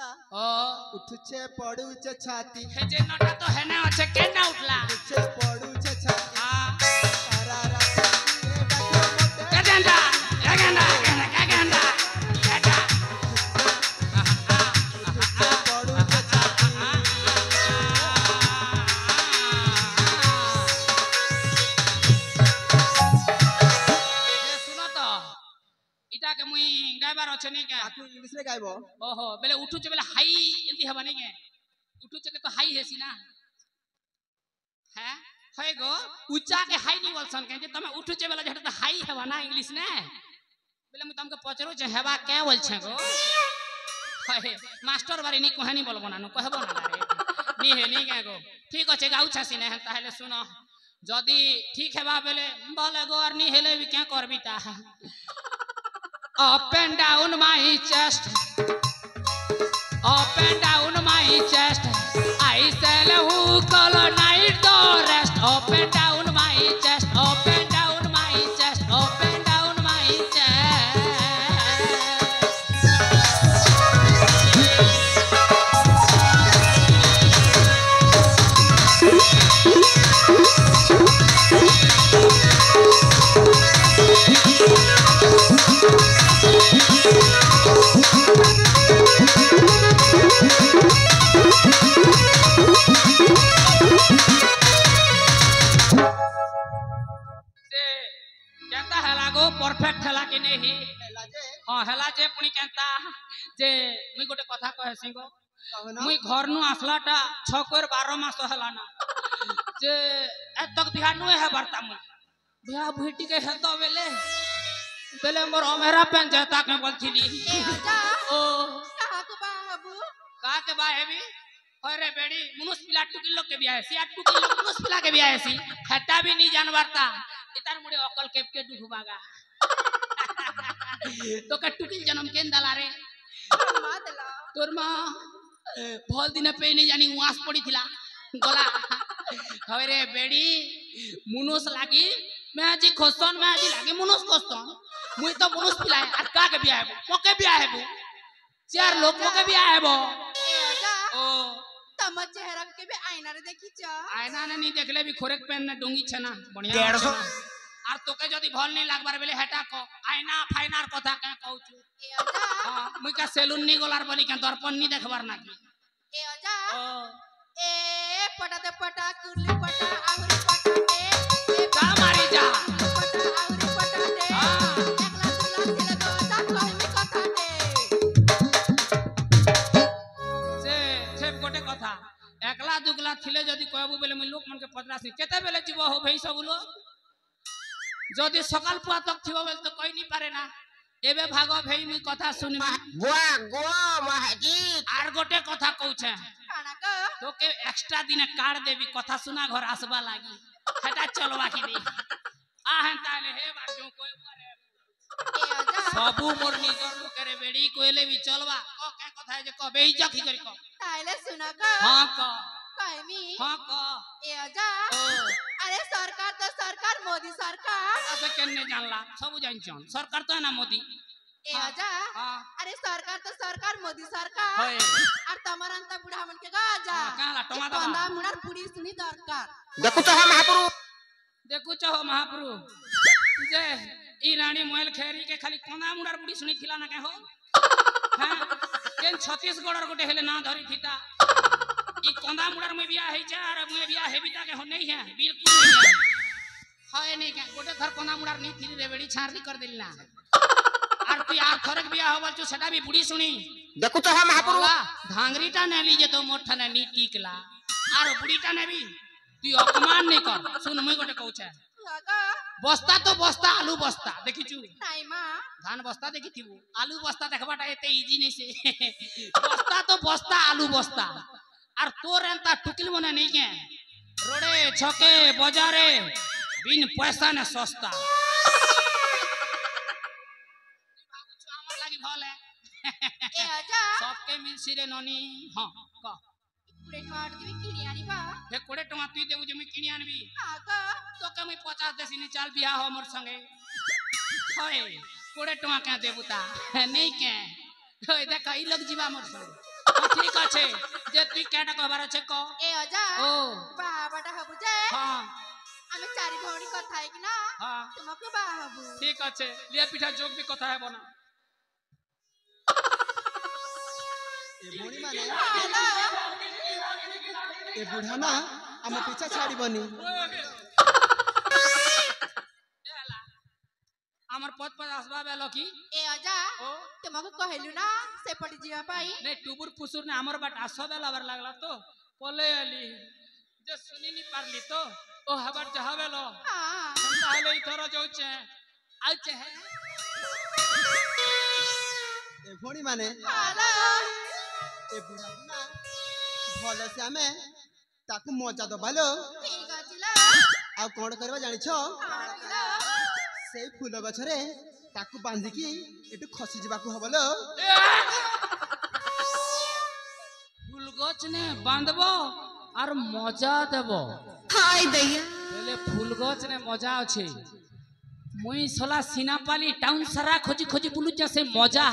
ओ उठुचे पड़ुचे छाती हे जे नटा तो है ना अच्छे के ना उठला उठुचे पड़ुचे छाती हां सारा रात ये डाके मोटे गजंदा गजंदा गजंदा बेटा उठुचे पड़ुचे छाती ए सुनो तो इटा के मुई गायबार अछि नै के आकु इंग्लिश रे गाइबो ओहो बेले उठुचे बेले हाई एंती हबा नै के उठुचे के तो हाई हेसी ना हैं होय गो ऊंचा के हाई नहीं बोलसन के जे तमे उठुचे बेले जेटा तो हाई हेबा ना इंग्लिश ने बेले मुई तमके पचरो जे हेबा के बोल छे गो होय मास्टर बारी नी कहानी बोलबो ना कहबो ना रे नी हे नी के गो ठीक अछि गाउ छसी ने ताहले सुनो जदी ठीक हेबा बेले बोले गो और नी हेले भी क्या करबी ता up and down my chest up and down my chest I shall who call night the rest up and down my chest up and down my chest up and down my chest perfect हला कि नहीं हां हला जे पुनी Kenta जे मुई गोटे कथा कहसी गो मुई घर नु आसलाटा 6 कोर 12 मास हला ना जे एतक बिहा नु है बरता मुई बिहा भेटी के हेतो बेले बेले मोर अमेरा पेन जेता के बोलथिली ए आजा ओ कहा को बाबू का के बा हेबी होरे बेड़ी मनुष्य पिला 2 किलो के बिया है सी 2 किलो मनुष्य पिला के बिया है सी हेता भी नहीं जानवरता इतार मुड़े अकल केप के दुखबागा तो का टुकिल जन्म केन दला रे मादला तोर मां भल दिन पे नहीं जानी उआस पड़ी थिला गला हवे रे बेड़ी मुनुस लागी मैं जी खोसन मैं जी लागी मुनुस खोसन मुई तो मुनुस पिलाए आ का के बिया हेबो मोके बिया हेबो चार लोग मोके बिया हेबो ए आजा ओ तम चेहरा के भी आईना रे देखी छ आईना ने नहीं देखले भी खोरेक पेन ने डोंगी छना बढ़िया 150 आर तोके जदी भल नहीं लागबार बेले हेटा को आईना फाइनार कथा के कहू छु ए आजा हां मुई का सेलून नी गोलार बनी के दर्पण नी देखबार ना की ए आजा ओ ए पटा पटा कुरली पटा आहुरी पटा दे ए का मारी जा पटा आहुरी पटा दे हां एकला दुला दिल दो जा कोई में कथा दे से गोटे कथा एकला दुगला थिले जदी कहबू बेले मुई लोक मन के पतरासी केते बेले जीव हो भई सब लोग जदी सकाल पुआ तक थिबो बेले तो कहि नी पारे ना एबे भागो भई मुई कथा सुनबा बुआ गो महाजी आर गोटे कथा कहू छे खाना का तोके एक्स्ट्रा दिन कार्ड देबी कथा सुना घर आसबा लागी हटा चलवा की नहीं आहन ताले हे बार जो कोई करे ए आजा सबू मोर निजर लोक रे बेड़ी कोइले भी चलवा क के कथा जे क बेई जखी करी क ताइले सुना का हां क काईमी हां क ए आजा ओ अरे सरकार तो सरकार मोदी सरकार ऐसे केने जानला सब जान छन सरकार तो है ना मोदी ए आजा हां अरे सरकार तो सरकार मोदी सरकार होय और तमरंता बुढ़ा मन के गाजा काला टमाटर पंदा मुनार पुड़ी सुनी दरकार देखु तो हम महापुरु देखु छो महाप्रभु जे ई रानी मोहल खेरी के खाली कोना मुनार बुढ़ी सुनी थिला ना के हो हां केन छत्तीसगढ़ गोटे हेले ना धरी थिता ई कोंदा मुनार में बिया है चार मुए बिया हेबिता के हो नहीं है बिल्कुल नहीं है हाय नहीं के गोटे थर कोना मुनार नहीं थी रे बेड़ी छारली कर देली ना आर तू यार थरक बिया होवल जो सेटा भी बुढ़ी सुनी देखु तो हम महापुरु धांगरीटा ने लीजे तो मोठा ने नी टिकला आर बुढ़ीटा ने भी तू अपमान नहीं कर सुन मुई गोटे कहू छे लगा बस्ता आलू बस्ता देखी छु नहीं मां धान बस्ता देखी थी आलू बस्ता देखबाटा एते इजी नहीं से बस्ता आलू बस्ता आर तोर एंता टुकिल मने नहीं के रोडे छके बाजारे बिन पैसा ने सस्ता हमर लागी भल है ए आजा सबके मिल सिरे ननी हां क पुरे काट के किनी आनी बा हे कोड़े टमा तू देबु जे मैं किनी आनबी आगा तो के मैं 50 देसी नि चाल बियाह हो मोर संगे होय कोड़े टमा के देबू ता नहीं के होय देख ई लोग जीवा मोर संगे ঠিক আছে যে তুই কেটা কবার আছে ক ए अजा ओ बाबाटा हबु जे हां आमे चारि भौणी कथा है कि ना हां तुमको बा हबु ঠিক আছে লিয়া পিঠা যোগ भी কথা है বনা ए भौणी माने हेलो ए बुढ़ा ना आम पीछा छाड़बनी আমার পথ পথ আসবা বেলো কি ए अजा ओ तुमको कहलु ना से पड़ी जीवा पाई নে টুবুর ফুসুর নে আমার বাট আসবা বেলা আবার লাগলা তো পলে আলি যে শুনি নি পারলি তো ও হবার যাহা বেলো हां তাহলে এই থর যাউছে আউছে হে ए भौणी माने हेलो ए बुढ़ा ना भले से आमे ताकू मजा दबालो ठीक अजिला आ कोन करबा जानि छ हां से फूल गछरे ताकू बांधिकी एटू खसी जिबाकू हबलो ফুল গছ নে বাঁধবো আর মজা দেব हाय दैया বলে ফুল গছ নে মজা আছে মুই সলা সিনাপালি টাউন সারা খোঁজি খোঁজি বুলুছে সে মজা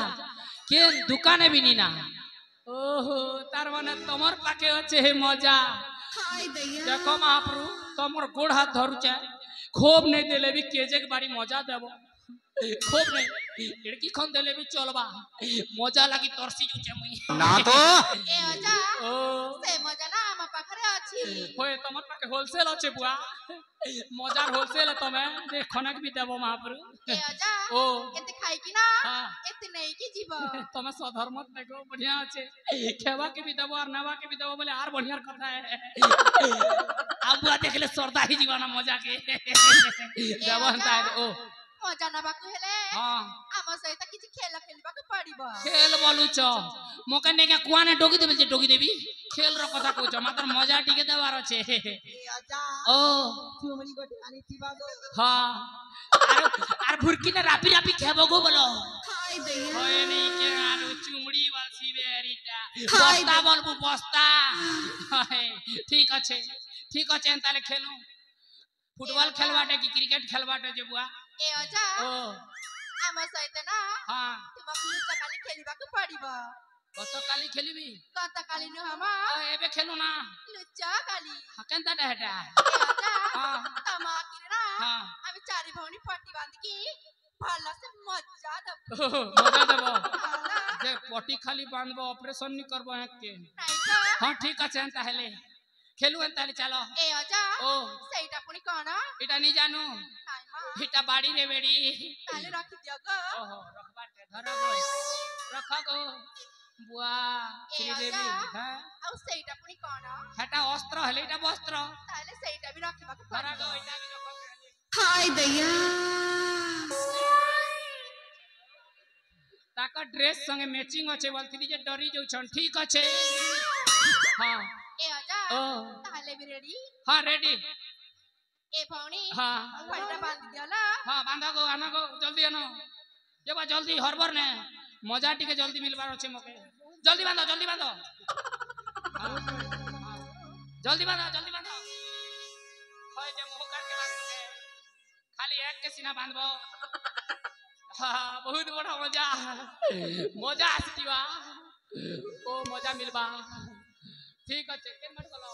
কে দোকানে বিনি না ওহো তার মানে তোমার পাকে আছে হে মজা हाय दैया দেখো মহাপ্রভু তোমার গোড় হাত ধরুছে খুব নেই দিলে বি কেজেক বাড়ি মজা দেব খুব নেই এড়কি খন দিলে বি চলবা মজা লাগি তরসি জুছে মুই ना तो ए अजा ও से मजा ना आम पाखरे अछि হয়ে তোমার পাকে হোলসেল আছে বুয়া মজার হোলসেল তুমি দেখনক বি দেব মহাপ্রভু ए अजा ও एते खाई कि ना হ্যাঁ एते नहीं कि जीव তুমি সধর্মত দেখো বঢ়িয়া আছে খেবা কে বি দেব আর নেবা কে বি দেব বলে আর বঢ়িয়ার কথা আবুয়া দেখলে সরদা হি জীবন মজা কে দেব হন্তা ও मजा ना बाकु हेले হ্যাঁ आम सहित किछि खेल खेलबाकु पड़िबो খেল বলুছ মোকে নেকে কুয়ানে ডগি দেবে যে ডগি দেবি খেল র কথা কইছ মাত্র মজা টিকে দেবার আছে ए आजा ও चुमड़ी गोटे आनी थिबा गो হ্যাঁ আর আর ভুরকি না রাপি রাপি খেবো গো বলো हाय दैया হয় নেই কে আর চুমড়ি বাসি বেরিটা হাই বস্তা বলবো বস্তা হয়, ঠিক আছে তাহলে খেলু ফুটবল খেলবাটে কি ক্রিকেট খেলবাটে যে বুয়া ए अजा ও आम सहित ना হ্যাঁ तुमको लुचा काली खेलबाकु पड़िबो কত কালি খেলিবি कत काली नु हम এবে খেলু না लुचा काली কেনটা হেটা ए अजा হ্যাঁ तमा कि ना হ্যাঁ आम चारि भौणी पट्टी बांध की भला से मजा दब মজা দেব हां যে পটি খালি বাঁধবো অপারেশন নি করবো একে नहीं तो হ্যাঁ ঠিক আছে তাহলে খেলু তাহলে চলো ए अजा ও सेटा पुनी कोन এটা নি জানু नाइ मा এটা বাড়ি রে বেড়ি ताले रखि दियो गो ओहो रखबाटे धर गो रख गो बुआ श्रीदेवी হ্যাঁ आउ सेटा पुनी कोन হেটা অস্ত্র হলে এটা বস্ত্র ताले सेटा भी रखबाकु ধর গো पड़िबो এটা বি রখ हाय दैया তাকা ড্রেস সঙ্গে ম্যাচিং আছে বলতিলি যে ডরি যাউছন ঠিক আছে হ্যাঁ ए अजा ও ताले भी रेडी হ্যাঁ রেডি ए भौणी হ্যাঁ फटा बांध दियोला হ্যাঁ বাঁধা গো আনা গো জলদি আনো যেবা জলদি হরবর নে মজা টিকে জলদি মিলবার আছে মকে জলদি বাঁধো হ্যাঁ, হ্যাঁ। জলদি বাঁধো হয় যে মুহ কাটকে বাঁধবে খালি এক কে সিনা বাঁধবো হ্যাঁ বহুত বড় মজা আসিবা ও মজা মিলবা ঠিক আছে কেন মত গলো